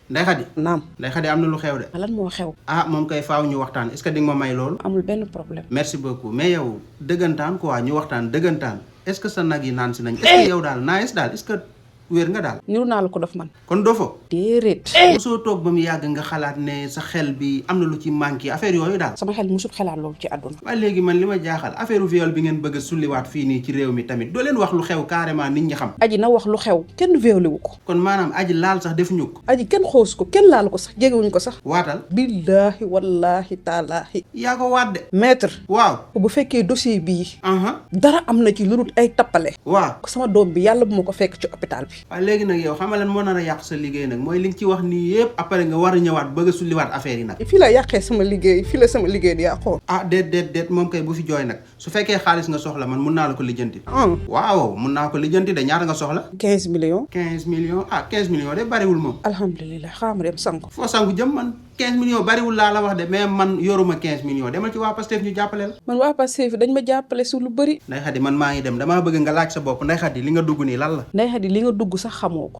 Ndeye Khady. naam. Ndeye Khady am na lu xew de. lan moo xew. ah moom kay faaw ñu waxtaan est-ce que di nga ma may loolu. amul benn problème. merci beaucoup mais yow dëggantaan quoi ñu waxtaan dëggantaan est-ce que sa nag yi naan si nañ. est-ce que yow daal nice daal est-ce que wér nga daal. niru naa la ko def man. kon dofo. déedéet. mosoo toog ba mu yàgg nga xalaat ne sa xel bi am na lu ci manqué affaire yooyu daal. sama xel musul xalaat loolu ci àdduna. waaye léegi man li ma jaaxal affaire viol bi ngeen bëgg a sulliwaat fii nii ci réew mi tamit doo leen wax lu xew carrément nit ñi xam. aji na wax lu xew kenn violé wu ko. kon maanaam aji laal sax defuñu ko. aji kenn xoos ko kenn laal ko sax jegewuñ ko sax. waatal. billaahi wallaahi taalaahi. yaa ko waat de. maître. waaw. bu fekkee dossier bii. aha dara am na ci lu dul ay tappale. waaw. sama doom bi yàlla bu ma ko fekk ci hôpital bi. waaye léegi nag yow xam nga lan moo nar a yàq sa liggéey nag mooy li nga ci wax nii yëpp après nga war a ñëwaat bëgg a sulliwaat affaire yi nag. fii la yàqee sama liggéey fii la sama liggéey di yàqoo. ah déet moom kay bu fi jooy nag su fekkee xaalis nga soxla man mun naa la ko lijjanti. waaw mun naa ko lijjanti de ñaata nga soxla. 15 millions. 15 millions ah 15 millions de bariwul moom. alhamdulilah xaaral ma dem sangu. foo sangu jëm man 15 millions bariwul laa la wax de mais man yoruma 15 millions demal ci waa Pastef ñu jàppale la. man waa Pastef dañ ma jàppale su lu bëri. Ndeye Khady man maa ngi dem damaa bëgg nga laaj sa bopp Ndeye Khady li nga dugg nii lan la. Ndeye Khady li nga dugg sax xamoo ko.